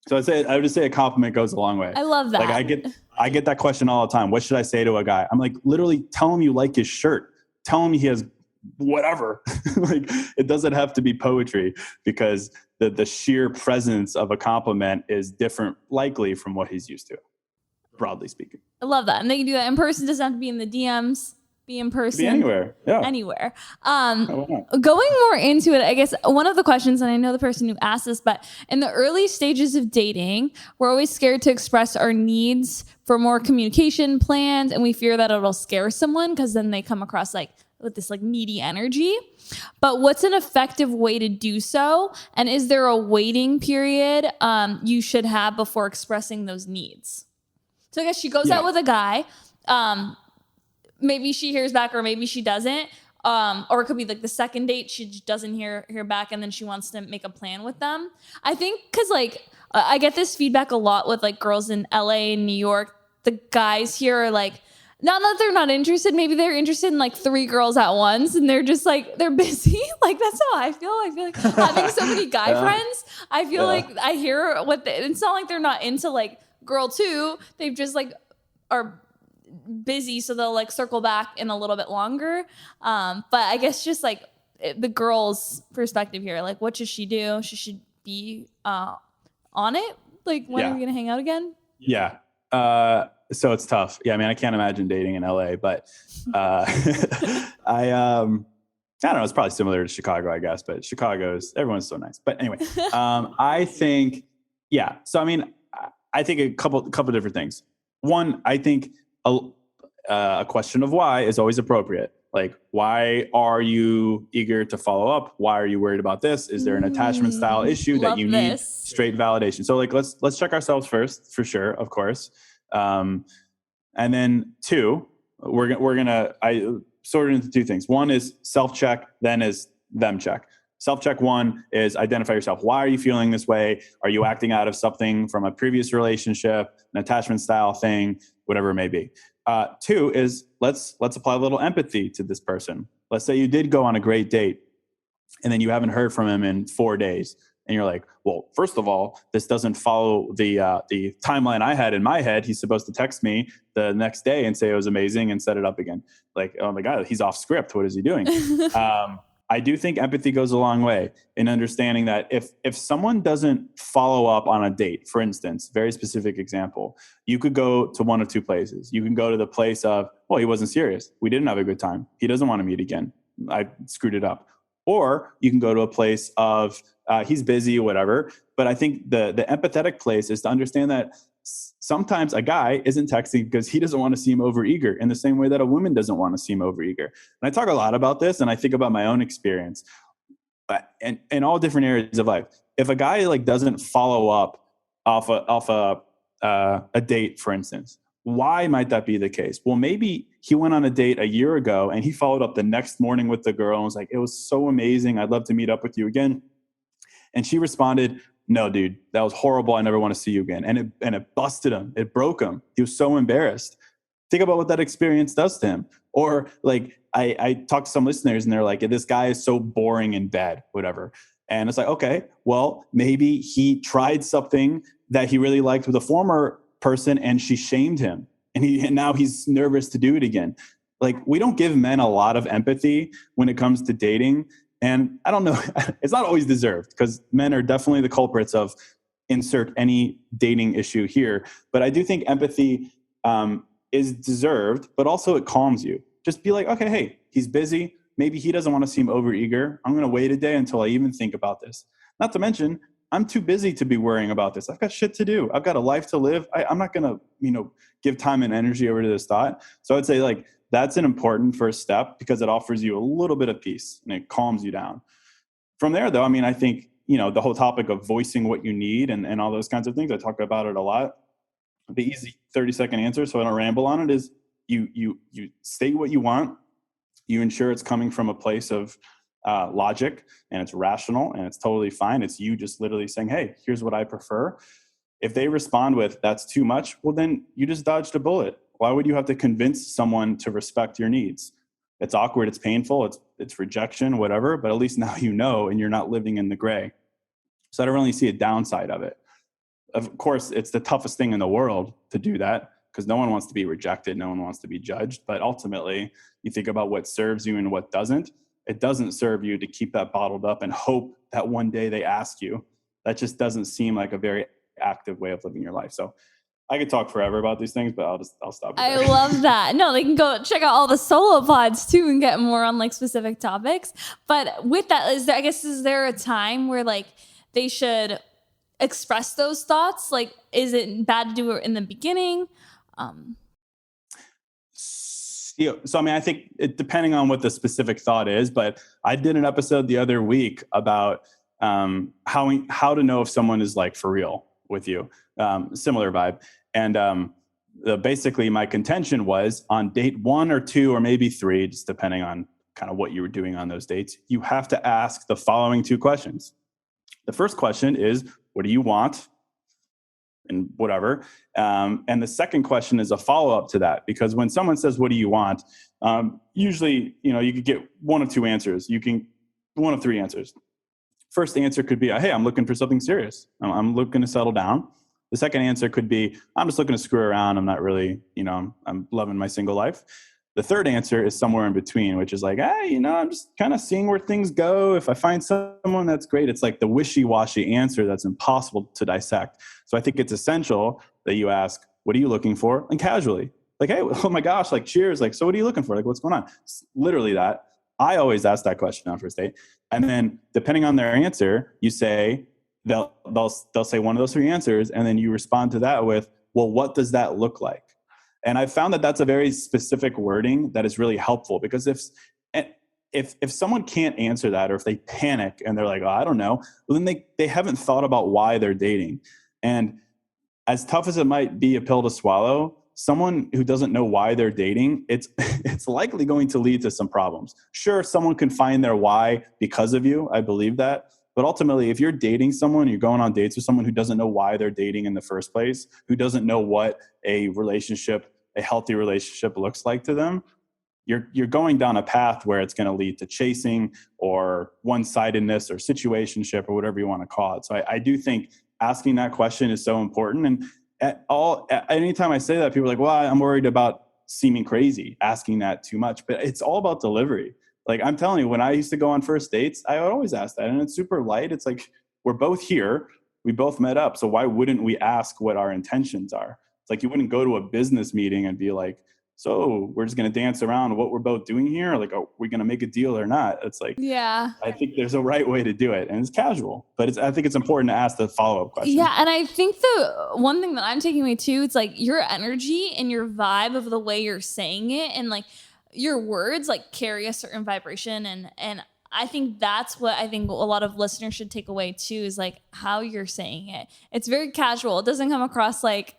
[SPEAKER 2] So I would just say a compliment goes a long way.
[SPEAKER 1] I love that.
[SPEAKER 2] Like, I get that question all the time. What should I say to a guy? I'm like, literally tell him you like his shirt. Tell him he has whatever. Like, it doesn't have to be poetry, because the sheer presence of a compliment is different, likely, from what he's used to, broadly speaking.
[SPEAKER 1] I love that. And they can do that in person. Doesn't have to be in the DMs. Be in person.
[SPEAKER 2] Be anywhere. Yeah.
[SPEAKER 1] Anywhere. Going more into it, I guess one of the questions, and I know the person who asked this, but in the early stages of dating, we're always scared to express our needs for more communication plans, and we fear that it'll scare someone because then they come across like with this like needy energy. But what's an effective way to do so? And is there a waiting period you should have before expressing those needs? So I guess she goes out with a guy. Maybe she hears back, or maybe she doesn't. Or it could be like the second date, she just doesn't hear back, and then she wants to make a plan with them. I think because like I get this feedback a lot with like girls in LA and New York. The guys here are like, not that they're not interested. Maybe they're interested in like 3 girls at once, and they're just like, they're busy. Like, that's how I feel. I feel like having so many guy friends, I feel like I hear it's not like they're not into like girl 2. They've just like are busy, so they'll like circle back in a little bit longer. But I guess just like the girl's perspective here, like, what should she do? She should be on it. Like, when are we gonna hang out again?
[SPEAKER 2] Yeah. So it's tough. Yeah, I mean, I can't imagine dating in LA, but I don't know. It's probably similar to Chicago, I guess. But everyone's so nice. But anyway, I think, yeah. So I mean, I think a couple different things. One, I think a question of why is always appropriate. Like, why are you eager to follow up? Why are you worried about this? Is there an attachment style issue that you need straight validation? So like, let's check ourselves first, for sure, of course. And then 2, I sort it into 2 things. One is self-check, then is them check. Self-check 1 is identify yourself. Why are you feeling this way? Are you acting out of something from a previous relationship, an attachment style thing, whatever it may be? 2 is let's apply a little empathy to this person. Let's say you did go on a great date, and then you haven't heard from him in 4 days. And you're like, well, first of all, this doesn't follow the timeline I had in my head. He's supposed to text me the next day and say it was amazing and set it up again. Like, oh my God, he's off script. What is he doing? I do think empathy goes a long way in understanding that if someone doesn't follow up on a date, for instance, very specific example, you could go to one of 2 places. You can go to the place of, well, he wasn't serious. We didn't have a good time. He doesn't want to meet again. I screwed it up. Or you can go to a place of, he's busy, whatever. But I think the empathetic place is to understand that sometimes a guy isn't texting because he doesn't want to seem overeager, in the same way that a woman doesn't want to seem overeager. And I talk a lot about this, and I think about my own experience, and in all different areas of life. If a guy like doesn't follow up off a date, for instance, why might that be the case? Well, maybe he went on a date a year ago and he followed up the next morning with the girl and was like, it was so amazing. I'd love to meet up with you again. And she responded, no, dude, that was horrible. I never want to see you again. And it busted him. It broke him. He was so embarrassed. Think about what that experience does to him. Or like, I talked to some listeners and they're like, this guy is so boring in bed, whatever. And it's like, okay, well, maybe he tried something that he really liked with a former person and she shamed him. And now he's nervous to do it again. Like, we don't give men a lot of empathy when it comes to dating. And I don't know, it's not always deserved, because men are definitely the culprits of insert any dating issue here. But I do think empathy is deserved, but also it calms you. Just be like, okay, hey, he's busy. Maybe he doesn't want to seem overeager. I'm going to wait a day until I even think about this. Not to mention, I'm too busy to be worrying about this. I've got shit to do. I've got a life to live. I'm not going to, give time and energy over to this thought. So I'd say like, that's an important first step because it offers you a little bit of peace and it calms you down. From there though, I mean, I think, the whole topic of voicing what you need and all those kinds of things, I talk about it a lot. The easy 30-second answer, so I don't ramble on it, is you state what you want. You ensure it's coming from a place of logic and it's rational and it's totally fine. It's you just literally saying, hey, here's what I prefer. If they respond with that's too much, well, then you just dodged a bullet. Why would you have to convince someone to respect your needs? It's awkward. It's painful. It's rejection, whatever. But at least now you know, and you're not living in the gray. So I don't really see a downside of it. Of course, it's the toughest thing in the world to do that because no one wants to be rejected. No one wants to be judged. But ultimately, you think about what serves you and what doesn't. It doesn't serve you to keep that bottled up and hope that one day they ask you. That just doesn't seem like a very active way of living your life. So I could talk forever about these things, but I'll stop.
[SPEAKER 1] I love that. No, they can go check out all the solo pods too and get more on like specific topics. But with that, is there a time where like they should express those thoughts? Like, is it bad to do it in the beginning?
[SPEAKER 2] So, I mean, I think depending on what the specific thought is, but I did an episode the other week about how to know if someone is like for real with you, similar vibe. And basically my contention was on date 1 or 2 or maybe 3, just depending on kind of what you were doing on those dates, you have to ask the following 2 questions. The first question is, what do you want? And whatever. And the second question is a follow-up to that, because when someone says, what do you want? Usually, you could get 1 of 2 answers. You can 1 of 3 answers. First answer could be, hey, I'm looking for something serious. I'm looking to settle down. The second answer could be, I'm just looking to screw around. I'm not really, I'm loving my single life. The third answer is somewhere in between, which is like, hey, I'm just kind of seeing where things go. If I find someone, that's great. It's like the wishy-washy answer that's impossible to dissect. So I think it's essential that you ask, what are you looking for? And casually, like, hey, oh my gosh, like cheers. Like, so what are you looking for? Like, what's going on? It's literally that. I always ask that question on first date. And then depending on their answer, you say, they'll say one of those 3 answers. And then you respond to that with, well, what does that look like? And I found that that's a very specific wording that is really helpful, because if someone can't answer that, or if they panic and they're like, oh, I don't know, well, then they haven't thought about why they're dating. And as tough as it might be a pill to swallow, someone who doesn't know why they're dating, it's likely going to lead to some problems. Sure, someone can find their why because of you. I believe that. But ultimately, if you're dating someone, you're going on dates with someone who doesn't know why they're dating in the first place, who doesn't know what a healthy relationship looks like to them, you're going down a path where it's going to lead to chasing or one-sidedness or situationship or whatever you want to call it. So I do think asking that question is so important. And anytime I say that, people are like, well, I'm worried about seeming crazy, asking that too much. But it's all about delivery. Like, I'm telling you, when I used to go on first dates, I would always ask that. And it's super light. It's like, we're both here. We both met up. So why wouldn't we ask what our intentions are? It's like, you wouldn't go to a business meeting and be like, so we're just going to dance around what we're both doing here. Like, are we going to make a deal or not? It's like,
[SPEAKER 1] yeah,
[SPEAKER 2] I think there's a right way to do it. And it's casual, but I think it's important to ask the follow-up question.
[SPEAKER 1] Yeah. And I think the one thing that I'm taking away too, it's like your energy and your vibe of the way you're saying it, and like your words like carry a certain vibration. And I think that's what I think a lot of listeners should take away too, is like how you're saying it. It's very casual. It doesn't come across like,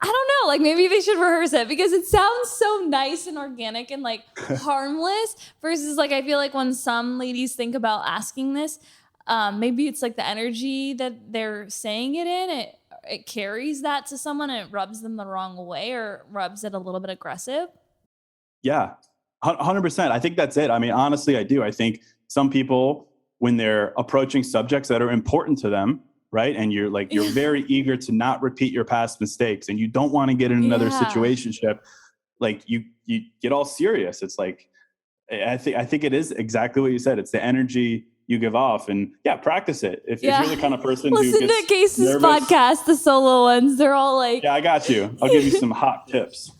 [SPEAKER 1] I don't know, like maybe they should rehearse it, because it sounds so nice and organic and like harmless, versus like, I feel like when some ladies think about asking this, maybe it's like the energy that they're saying it in, it carries that to someone and it rubs them the wrong way, or rubs it a little bit aggressive.
[SPEAKER 2] Yeah, 100%. I think that's it. I mean, honestly, I do. I think some people, when they're approaching subjects that are important to them, right, and you're very eager to not repeat your past mistakes, and you don't want to get in another situationship, like you get all serious. It's like, I think it is exactly what you said. It's the energy you give off, and practice it. If you're the kind of person who
[SPEAKER 1] listen
[SPEAKER 2] gets
[SPEAKER 1] to Case's
[SPEAKER 2] nervous,
[SPEAKER 1] podcast, the solo ones, they're all like,
[SPEAKER 2] yeah, I got you. I'll give you some hot tips.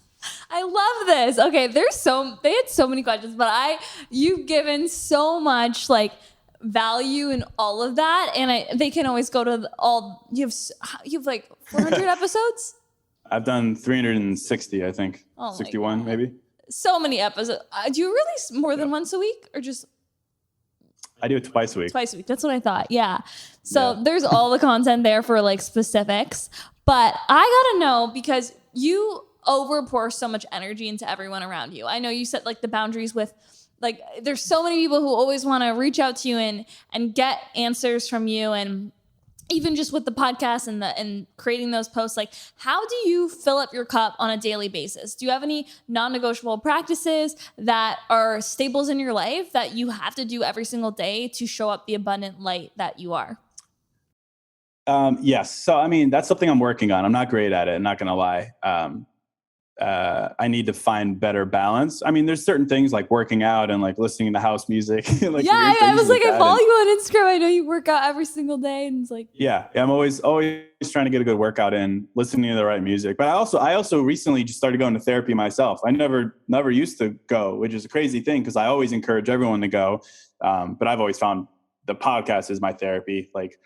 [SPEAKER 1] I love this. Okay, they had so many questions, but you've given so much like value in all of that. And they can always go to you have like 400 episodes.
[SPEAKER 2] I've done 360, I think. 61 maybe.
[SPEAKER 1] So many episodes. Do you release more than once a week or just?
[SPEAKER 2] I do it twice a week.
[SPEAKER 1] Twice a week. That's what I thought. Yeah. So there's all the content there for like specifics. But I gotta know, because you overpour so much energy into everyone around you. I know you set like the boundaries with, like, there's so many people who always want to reach out to you and get answers from you, and even just with the podcast and creating those posts. Like, how do you fill up your cup on a daily basis? Do you have any non-negotiable practices that are staples in your life that you have to do every single day to show up the abundant light that you are?
[SPEAKER 2] Yes. So, I mean, that's something I'm working on. I'm not great at it. I'm not going to lie. I need to find better balance. I mean, there's certain things like working out and like listening to house music. Like,
[SPEAKER 1] I was like, I follow you on Instagram. I know you work out every single day, and it's like,
[SPEAKER 2] I'm always trying to get a good workout in, listening to the right music. But I also recently just started going to therapy myself. I never used to go, which is a crazy thing because I always encourage everyone to go. But I've always found the podcast is my therapy. Like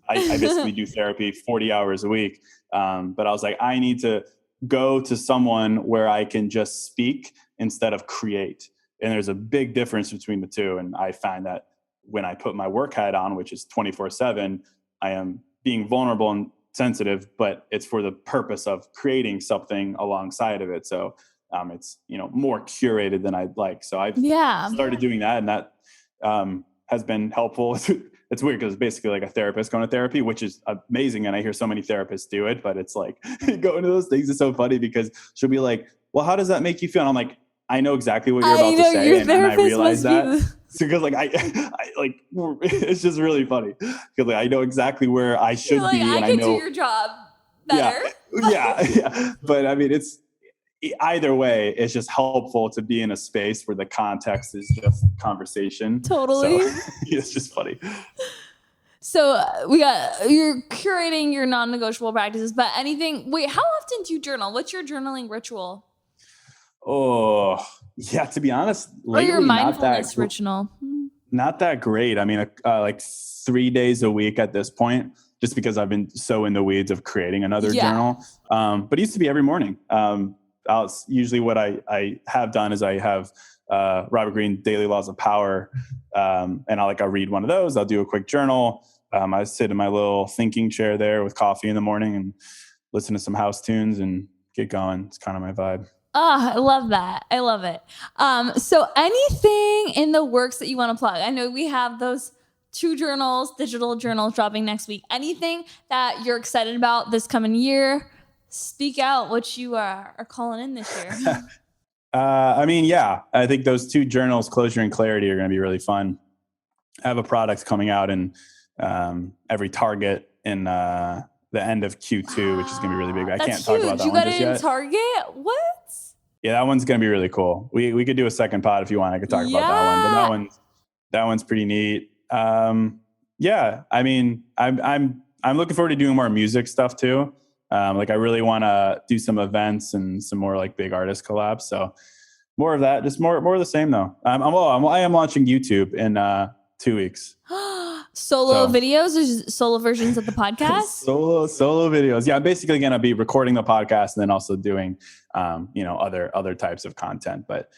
[SPEAKER 2] I basically do therapy 40 hours a week. But I was like, I need to go to someone where I can just speak instead of create. And there's a big difference between the two. And I find that when I put my work hat on, which is 24/7, I am being vulnerable and sensitive, but it's for the purpose of creating something alongside of it. So it's, more curated than I'd like. So I've started doing that, and that has been helpful. It's weird because it's basically like a therapist going to therapy, which is amazing. And I hear so many therapists do it, but it's like going to those things is so funny because she'll be like, well, how does that make you feel? And I'm like, I know exactly what you're about to say. And I realize that because like, I like, it's just really funny because like, I know exactly where I should be. And
[SPEAKER 1] I know do your job better.
[SPEAKER 2] Yeah. But I mean, it's either way, it's just helpful to be in a space where the context is just conversation.
[SPEAKER 1] Totally.
[SPEAKER 2] So, it's just funny.
[SPEAKER 1] So you're curating your non-negotiable practices, but how often do you journal? What's your journaling ritual?
[SPEAKER 2] Oh, yeah, to be honest, lately,
[SPEAKER 1] or your mindfulness ritual?
[SPEAKER 2] Not that great. I mean, like 3 days a week at this point, just because I've been so in the weeds of creating another journal. But it used to be every morning. Usually what I have done is I have Robert Greene Daily Laws of Power, and I'll read one of those. I'll do a quick journal. I sit in my little thinking chair there with coffee in the morning and listen to some house tunes and get going. It's kind of my vibe.
[SPEAKER 1] Oh, I love that. I love it. So anything in the works that you want to plug? I know we have those 2 digital journals dropping next week. Anything that you're excited about this coming year? Speak out what you are calling in this year.
[SPEAKER 2] I think those 2 journals, Closure and Clarity, are going to be really fun. I have a product coming out in every Target in the end of Q2, which is going to be really big. I can't talk about that one just yet. You got it in
[SPEAKER 1] Target? What?
[SPEAKER 2] Yeah, that one's going to be really cool. We could do a second pod if you want. I could talk about that one. But that one's pretty neat. I mean, I'm looking forward to doing more music stuff too. I really want to do some events and some more like big artist collabs. So more of that, just more of the same though. I am launching YouTube in 2 weeks.
[SPEAKER 1] Solo videos or solo versions of the podcast?
[SPEAKER 2] solo videos. Yeah, I'm basically going to be recording the podcast and then also doing, other types of content. But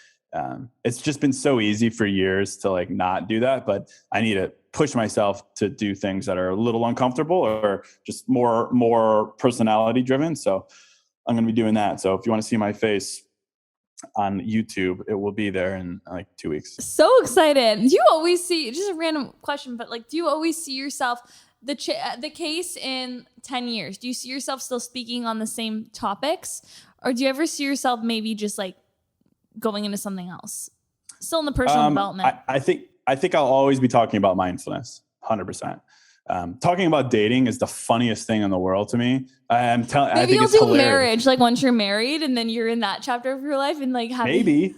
[SPEAKER 2] it's just been so easy for years to not do that. But I need to push myself to do things that are a little uncomfortable or just more personality driven. So I'm going to be doing that. So if you want to see my face on YouTube, it will be there in 2 weeks.
[SPEAKER 1] So excited. Do you always see, just a random question, but do you always see yourself, the case in 10 years, do you see yourself still speaking on the same topics? Or do you ever see yourself maybe just going into something else? Still in the personal development.
[SPEAKER 2] I think I'll always be talking about mindfulness, 100%. Talking about dating is the funniest thing in the world to me. I think
[SPEAKER 1] you'll
[SPEAKER 2] it's
[SPEAKER 1] do
[SPEAKER 2] hilarious.
[SPEAKER 1] marriage, once you're married and then you're in that chapter of your life and
[SPEAKER 2] maybe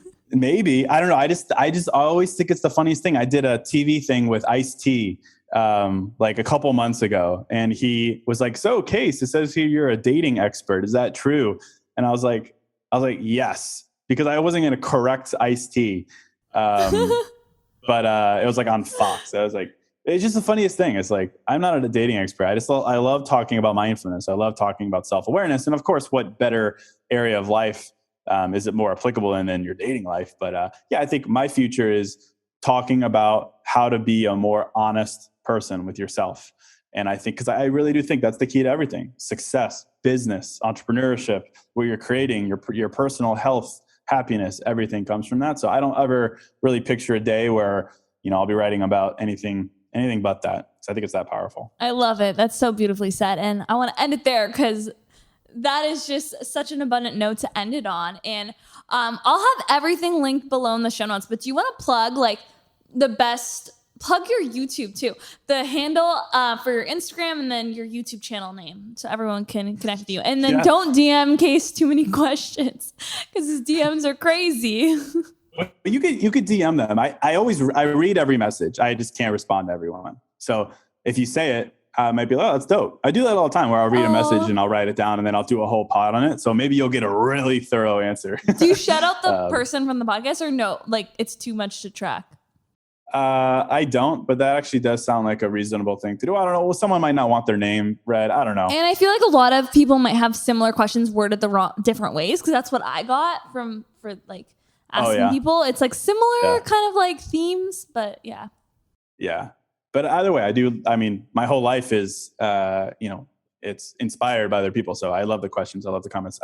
[SPEAKER 2] I don't know. I just always think it's the funniest thing. I did a TV thing with Ice-T a couple months ago, and he was like, "So, Case, it says here you're a dating expert. Is that true?" And I was like, "Yes," because I wasn't going to correct Ice-T. But it was on Fox. I was like, It's just the funniest thing. It's like, I'm not a dating expert. I love talking about mindfulness. I love talking about self-awareness. And of course, what better area of life is it more applicable in than your dating life? But yeah, I think my future is talking about how to be a more honest person with yourself. And I think, because I really do think that's the key to everything: success, business, entrepreneurship, where you're creating your personal health, happiness, everything comes from that. So I don't ever really picture a day where, I'll be writing about anything but that. So I think it's that powerful.
[SPEAKER 1] I love it. That's so beautifully said. And I want to end it there because that is just such an abundant note to end it on. And I'll have everything linked below in the show notes, but do you want to plug plug your YouTube too, the handle for your Instagram, and then your YouTube channel name, so everyone can connect with you. And then don't DM in case too many questions, because his DMs are crazy.
[SPEAKER 2] You could DM them. I read every message. I just can't respond to everyone. So if you say it, I might be like, oh, that's dope. I do that all the time, where I'll read a message and I'll write it down, and then I'll do a whole pod on it. So maybe you'll get a really thorough answer.
[SPEAKER 1] Do you shout out the person from the podcast, or no? Like, it's too much to track?
[SPEAKER 2] I don't, but that actually does sound like a reasonable thing to do. I don't know. Well, someone might not want their name read. I don't know.
[SPEAKER 1] And I feel like a lot of people might have similar questions worded different ways, because that's what I got for asking people. It's like similar kind of like themes, but yeah. Yeah.
[SPEAKER 2] But either way, my whole life is, it's inspired by other people. So I love the questions. I love the comments.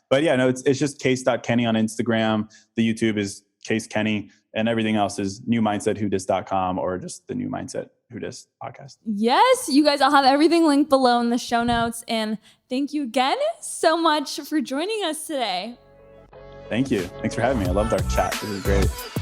[SPEAKER 2] But yeah, no, it's just case.kenny on Instagram. The YouTube is Case Kenny, and everything else is newmindsetwhodis.com, or just the New Mindset Who Dis podcast.
[SPEAKER 1] Yes, you guys, I'll have everything linked below in the show notes. And thank you again so much for joining us today.
[SPEAKER 2] Thank you. Thanks for having me. I loved our chat. It was great.